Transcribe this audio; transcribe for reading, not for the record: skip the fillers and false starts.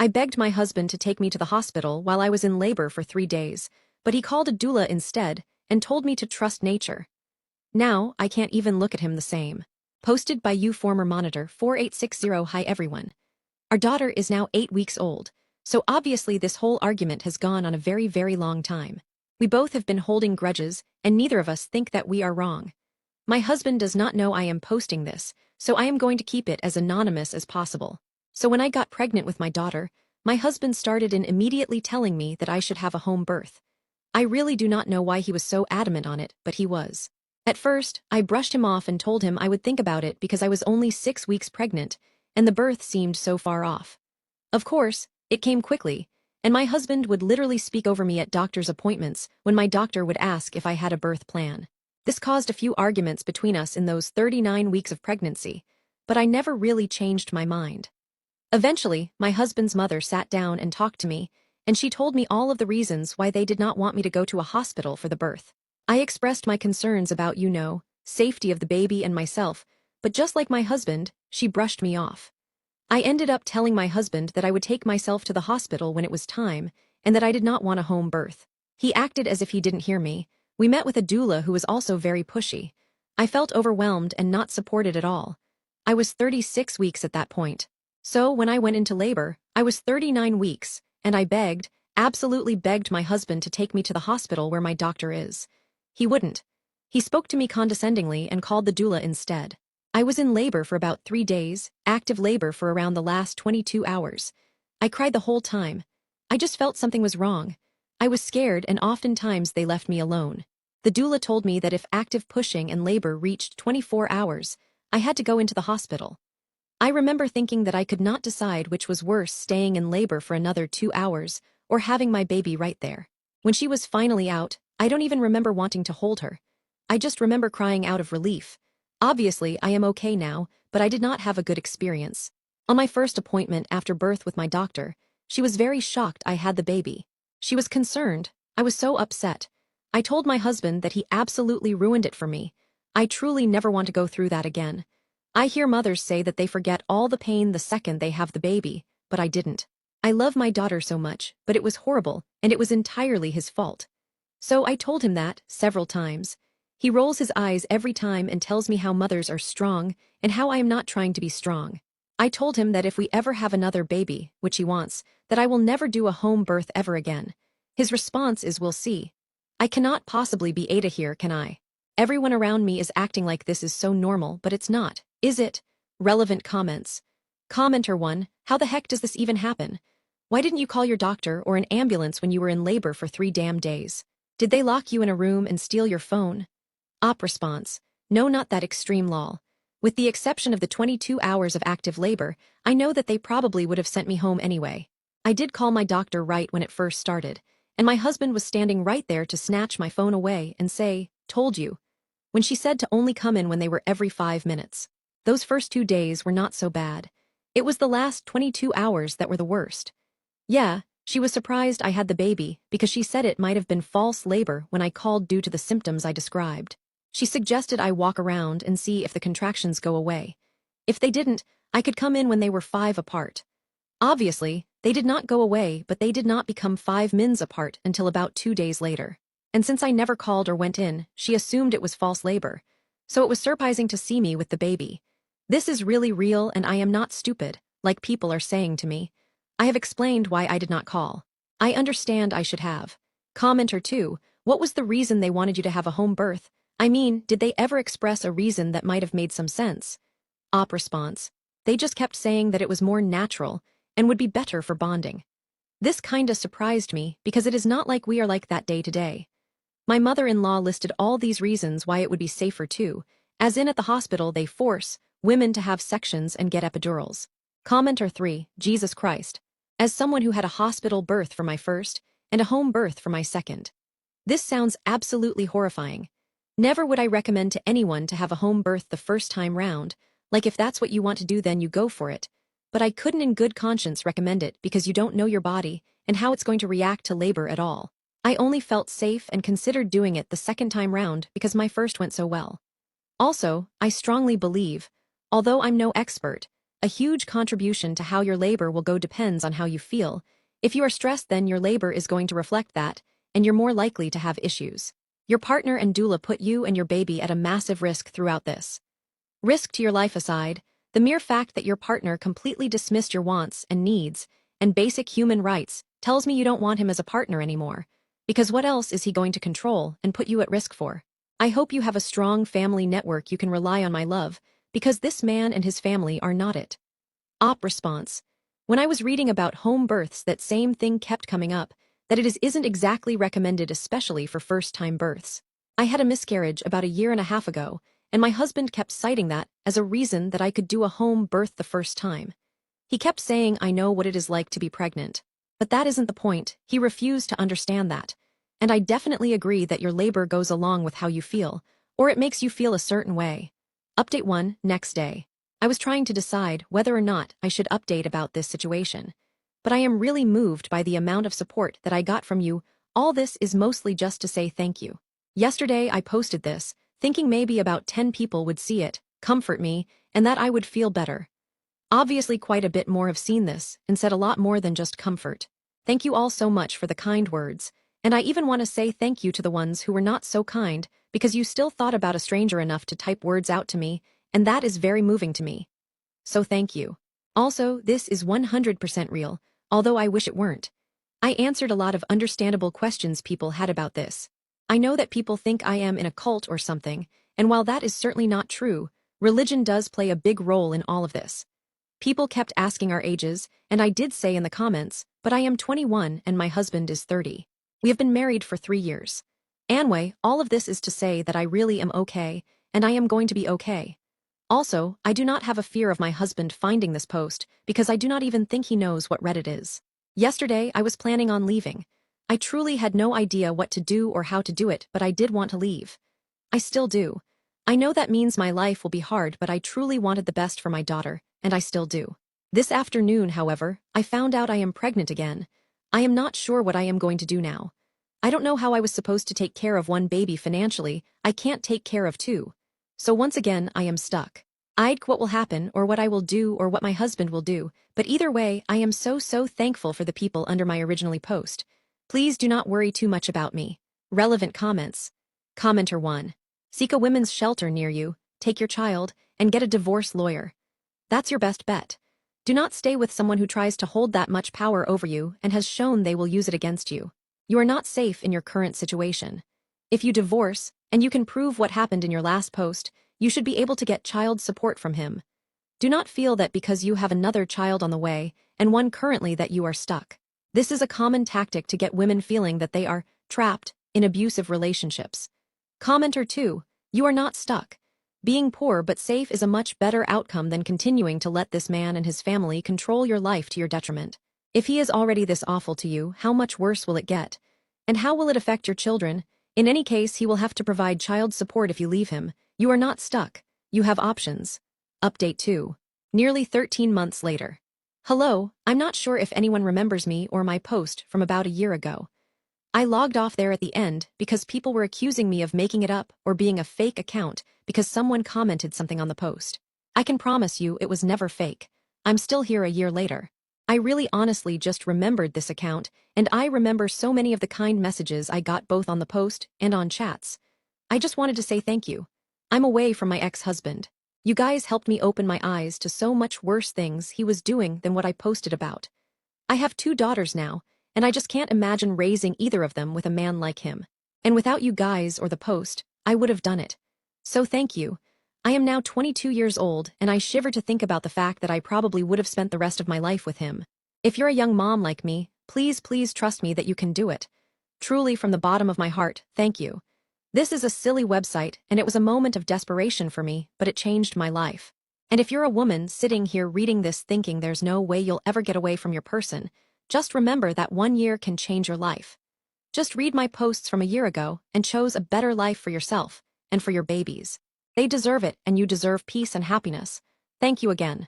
I begged my husband to take me to the hospital while I was in labor for 3 days, but he called a doula instead and told me to trust nature. Now, I can't even look at him the same. Posted by you former monitor 4860. Hi everyone. Our daughter is now 8 weeks old, so obviously this whole argument has gone on a very, very long time. We both have been holding grudges, and neither of us think that we are wrong. My husband does not know I am posting this, so I am going to keep it as anonymous as possible. So when I got pregnant with my daughter, my husband started in immediately telling me that I should have a home birth. I really do not know why he was so adamant on it, but he was. At first, I brushed him off and told him I would think about it because I was only 6 weeks pregnant, and the birth seemed so far off. Of course, it came quickly, and my husband would literally speak over me at doctor's appointments when my doctor would ask if I had a birth plan. This caused a few arguments between us in those 39 weeks of pregnancy, but I never really changed my mind. Eventually, my husband's mother sat down and talked to me, and she told me all of the reasons why they did not want me to go to a hospital for the birth. I expressed my concerns about, safety of the baby and myself, but just like my husband, she brushed me off. I ended up telling my husband that I would take myself to the hospital when it was time, and that I did not want a home birth. He acted as if he didn't hear me. We met with a doula who was also very pushy. I felt overwhelmed and not supported at all. I was 36 weeks at that point. So when I went into labor, I was 39 weeks, and I absolutely begged my husband to take me to the hospital where my doctor is. He wouldn't. He spoke to me condescendingly and called the doula instead. I was in labor for about 3 days, active labor for around the last 22 hours. I cried the whole time. I just felt something was wrong. I was scared and oftentimes they left me alone. The doula told me that if active pushing and labor reached 24 hours, I had to go into the hospital. I remember thinking that I could not decide which was worse, staying in labor for another 2 hours or having my baby right there. When she was finally out, I don't even remember wanting to hold her. I just remember crying out of relief. Obviously, I am okay now, but I did not have a good experience. On my first appointment after birth with my doctor, she was very shocked I had the baby. She was concerned. I was so upset. I told my husband that he absolutely ruined it for me. I truly never want to go through that again. I hear mothers say that they forget all the pain the second they have the baby, but I didn't. I love my daughter so much, but it was horrible, and it was entirely his fault. So I told him that, several times. He rolls his eyes every time and tells me how mothers are strong, and how I am not trying to be strong. I told him that if we ever have another baby, which he wants, that I will never do a home birth ever again. His response is, "We'll see." I cannot possibly be Ada here, can I? Everyone around me is acting like this is so normal, but it's not, is it? Relevant comments. Commenter 1, how the heck does this even happen? Why didn't you call your doctor or an ambulance when you were in labor for 3 damn days? Did they lock you in a room and steal your phone? Op response, no, not that extreme lol. With the exception of the 22 hours of active labor, I know that they probably would have sent me home anyway. I did call my doctor right when it first started, and my husband was standing right there to snatch my phone away and say, "Told you," when she said to only come in when they were every 5 minutes. Those first 2 days were not so bad. It was the last 22 hours that were the worst. Yeah, she was surprised I had the baby because she said it might have been false labor when I called due to the symptoms I described. She suggested I walk around and see if the contractions go away. If they didn't, I could come in when they were 5 apart. Obviously, they did not go away, but they did not become 5 mins apart until about 2 days later. And since I never called or went in, she assumed it was false labor. So it was surprising to see me with the baby. This is really real and I am not stupid, like people are saying to me. I have explained why I did not call. I understand I should have. Commenter 2, what was the reason they wanted you to have a home birth? I mean, did they ever express a reason that might have made some sense? Op response, they just kept saying that it was more natural and would be better for bonding. This kinda surprised me because it is not like we are like that day to day. My mother-in-law listed all these reasons why it would be safer too, as in at the hospital they force women to have sections and get epidurals. Commenter 3, Jesus Christ. As someone who had a hospital birth for my first and a home birth for my second. This sounds absolutely horrifying. Never would I recommend to anyone to have a home birth the first time round, like if that's what you want to do then you go for it. But I couldn't in good conscience recommend it because you don't know your body and how it's going to react to labor at all. I only felt safe and considered doing it the second time round because my first went so well. Also, I strongly believe, although I'm no expert, A huge contribution to how your labor will go depends on how you feel. If you are stressed, then your labor is going to reflect that, and you're more likely to have issues. Your partner and doula put you and your baby at a massive risk throughout this. Risk to your life aside, the mere fact that your partner completely dismissed your wants and needs and basic human rights tells me you don't want him as a partner anymore, because what else is he going to control and put you at risk for? I hope you have a strong family network you can rely on, my love, because this man and his family are not it. Op response. When I was reading about home births, that same thing kept coming up, that isn't exactly recommended, especially for first-time births. I had a miscarriage about a year and a half ago, and my husband kept citing that as a reason that I could do a home birth the first time. He kept saying, I know what it is like to be pregnant. But that isn't the point. He refused to understand that. And I definitely agree that your labor goes along with how you feel, or it makes you feel a certain way. Update 1, next day. I was trying to decide whether or not I should update about this situation. But I am really moved by the amount of support that I got from you. All this is mostly just to say thank you. Yesterday I posted this, thinking maybe about 10 people would see it, comfort me, and that I would feel better. Obviously quite a bit more have seen this and said a lot more than just comfort. Thank you all so much for the kind words, and I even want to say thank you to the ones who were not so kind, because you still thought about a stranger enough to type words out to me, and that is very moving to me. So thank you. Also, this is 100% real, although I wish it weren't. I answered a lot of understandable questions people had about this. I know that people think I am in a cult or something, and while that is certainly not true, religion does play a big role in all of this. People kept asking our ages, and I did say in the comments, but I am 21 and my husband is 30. We have been married for 3 years. Anyway, all of this is to say that I really am okay, and I am going to be okay. Also, I do not have a fear of my husband finding this post, because I do not even think he knows what Reddit is. Yesterday, I was planning on leaving. I truly had no idea what to do or how to do it, but I did want to leave. I still do. I know that means my life will be hard, but I truly wanted the best for my daughter, and I still do. This afternoon, however, I found out I am pregnant again. I am not sure what I am going to do now. I don't know how I was supposed to take care of one baby financially. I can't take care of two. So once again, I am stuck. I'd what will happen or what I will do or what my husband will do, but either way, I am so thankful for the people under my originally post. Please do not worry too much about me. Relevant comments. Commenter 1. Seek a women's shelter near you, take your child, and get a divorce lawyer. That's your best bet. Do not stay with someone who tries to hold that much power over you and has shown they will use it against you. You are not safe in your current situation. If you divorce, and you can prove what happened in your last post, you should be able to get child support from him. Do not feel that because you have another child on the way, and one currently, that you are stuck. This is a common tactic to get women feeling that they are trapped in abusive relationships. Commenter 2, you are not stuck. Being poor but safe is a much better outcome than continuing to let this man and his family control your life to your detriment. If he is already this awful to you, how much worse will it get? And how will it affect your children? In any case, he will have to provide child support if you leave him. You are not stuck. You have options. Update 2. Nearly 13 months later. Hello, I'm not sure if anyone remembers me or my post from about a year ago. I logged off there at the end because people were accusing me of making it up or being a fake account because someone commented something on the post. I can promise you it was never fake. I'm still here a year later. I really honestly just remembered this account, and I remember so many of the kind messages I got both on the post and on chats. I just wanted to say thank you. I'm away from my ex-husband. You guys helped me open my eyes to so much worse things he was doing than what I posted about. I have 2 daughters now, and I just can't imagine raising either of them with a man like him. And without you guys or the post, I would have done it. So thank you. I am now 22 years old, and I shiver to think about the fact that I probably would have spent the rest of my life with him. If you're a young mom like me, please trust me that you can do it. Truly, from the bottom of my heart, thank you. This is a silly website, and it was a moment of desperation for me, but it changed my life. And if you're a woman sitting here reading this thinking there's no way you'll ever get away from your person, just remember that 1 year can change your life. Just read my posts from a year ago and chose a better life for yourself and for your babies. They deserve it, and you deserve peace and happiness. Thank you again.